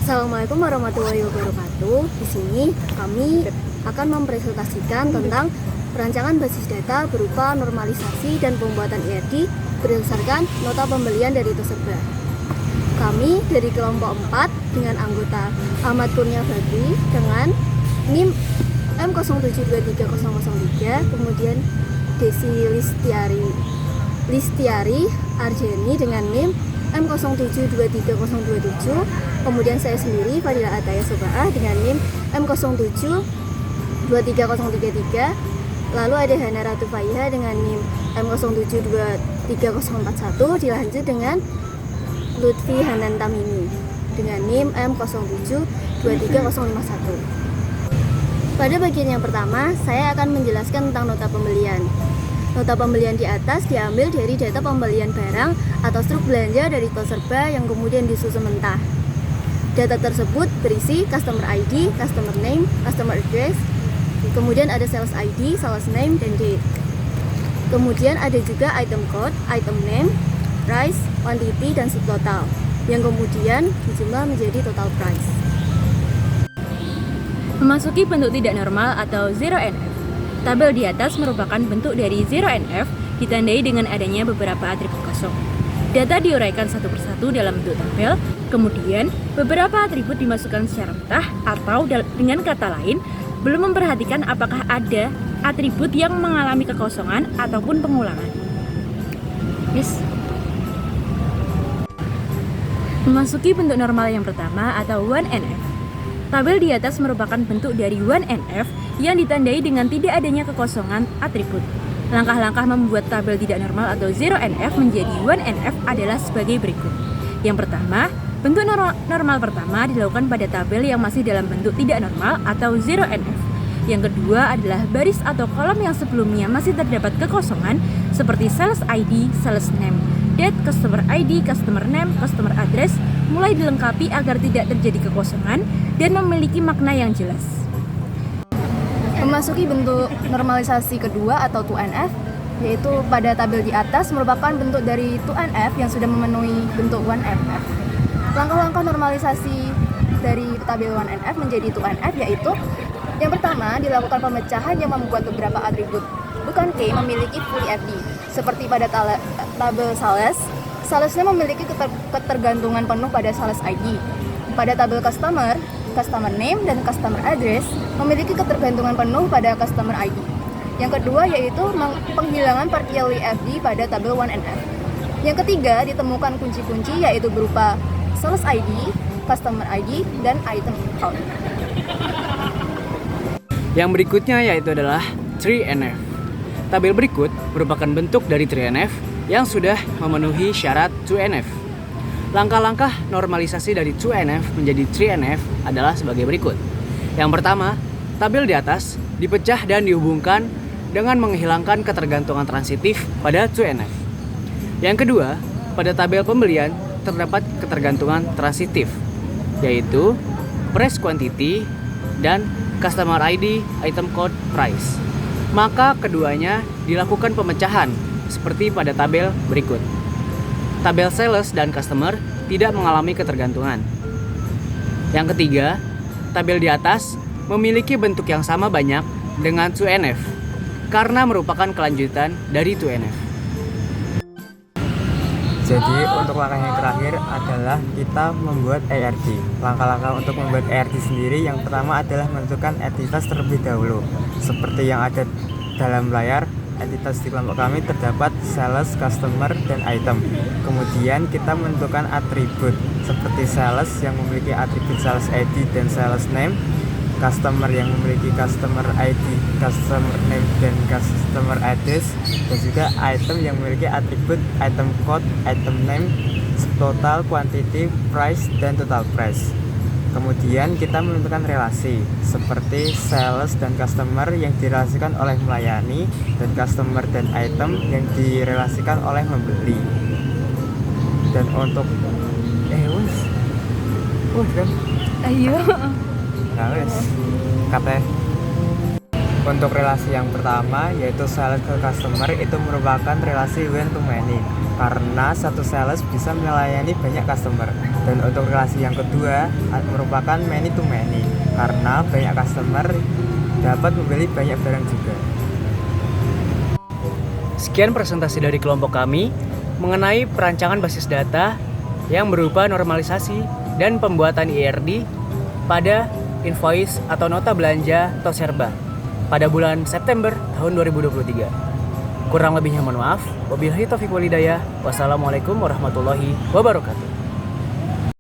Assalamualaikum warahmatullahi wabarakatuh. Di sini kami akan mempresentasikan tentang perancangan basis data berupa normalisasi dan pembuatan ERD berdasarkan nota pembelian dari Toserba. Kami dari kelompok 4 dengan anggota Ahmad Kurnia Badri dengan NIM M072303, kemudian Desi Listiari Arjeni dengan NIM M072307, kemudian saya sendiri Fadila Ataya Sobaah dengan NIM M07230333, lalu ada Hana Ratu Faiha dengan NIM M07234041, dilanjut dengan Lutfi Hanan Tamimi dengan NIM M07235051. Pada bagian yang pertama, saya akan menjelaskan tentang nota pembelian. Nota pembelian di atas diambil dari data pembelian barang atau struk belanja dari Toserba yang kemudian disusun mentah. Data tersebut berisi customer ID, customer name, customer address, kemudian ada sales ID, sales name, dan date. Kemudian ada juga item code, item name, price, quantity, dan subtotal, yang kemudian dijumlah menjadi total price. Memasuki bentuk tidak normal atau 0NF. Tabel di atas merupakan bentuk dari 0NF ditandai dengan adanya beberapa atribut kosong. Data diuraikan satu persatu dalam bentuk tabel, kemudian beberapa atribut dimasukkan secara mentah atau dengan kata lain, belum memperhatikan apakah ada atribut yang mengalami kekosongan ataupun pengulangan. Memasuki bentuk normal yang pertama atau 1NF. Tabel di atas merupakan bentuk dari 1NF yang ditandai dengan tidak adanya kekosongan atribut. Langkah-langkah membuat tabel tidak normal atau 0NF menjadi 1NF adalah sebagai berikut. Yang pertama, bentuk normal pertama dilakukan pada tabel yang masih dalam bentuk tidak normal atau 0NF. Yang kedua adalah baris atau kolom yang sebelumnya masih terdapat kekosongan seperti sales ID, sales name, date, customer ID, customer name, customer address mulai dilengkapi agar tidak terjadi kekosongan dan memiliki makna yang jelas. Memasuki bentuk normalisasi kedua atau 2NF, yaitu pada tabel di atas merupakan bentuk dari 2NF yang sudah memenuhi bentuk 1NF. Langkah-langkah normalisasi dari tabel 1NF menjadi 2NF yaitu yang pertama, dilakukan pemecahan yang membuat beberapa atribut bukan K memiliki full FD. Seperti pada tabel sales, salesnya memiliki ketergantungan penuh pada sales ID. Pada tabel customer, customer name dan customer address memiliki ketergantungan penuh pada customer ID. Yang kedua yaitu penghilangan partially FD pada tabel 1NF. Yang ketiga, ditemukan kunci-kunci yaitu berupa sales ID, customer ID, dan item count. Yang berikutnya yaitu adalah 3NF. Tabel berikut merupakan bentuk dari 3NF yang sudah memenuhi syarat 2NF. Langkah-langkah normalisasi dari 2NF menjadi 3NF adalah sebagai berikut. Yang pertama, tabel di atas dipecah dan dihubungkan dengan menghilangkan ketergantungan transitif pada 2NF. Yang kedua, pada tabel pembelian terdapat ketergantungan transitif, yaitu price quantity dan customer ID, item code, price. Maka keduanya dilakukan pemecahan seperti pada tabel berikut. Tabel sales dan customer tidak mengalami ketergantungan. Yang ketiga, tabel di atas memiliki bentuk yang sama banyak dengan 2NF karena merupakan kelanjutan dari 2NF. Jadi untuk langkah yang terakhir adalah kita membuat ERD. Langkah-langkah untuk membuat ERD sendiri yang pertama adalah menentukan entitas terlebih dahulu. Seperti yang ada dalam layar, entitas di kelompok kami terdapat sales, customer, dan item. Kemudian kita menentukan atribut seperti sales yang memiliki atribut sales ID dan sales name, customer yang memiliki customer ID, customer name, dan customer address, dan juga item yang memiliki atribut item code, item name, total, quantity, price, dan total price. Kemudian kita menentukan relasi seperti sales dan customer yang direlasikan oleh melayani, dan customer dan item yang direlasikan oleh membeli. Dan untuk untuk relasi yang pertama yaitu sales ke customer itu merupakan relasi one to many. karena satu sales bisa melayani banyak customer. Dan untuk relasi yang kedua merupakan many to many, karena banyak customer dapat membeli banyak barang juga. Sekian presentasi dari kelompok kami mengenai perancangan basis data yang berupa normalisasi dan pembuatan IRD pada invoice atau nota belanja Toserba pada bulan September tahun 2023. Kurang lebihnya mohon maaf. Wabillahi taufiq walhidayah. Wassalamualaikum warahmatullahi wabarakatuh.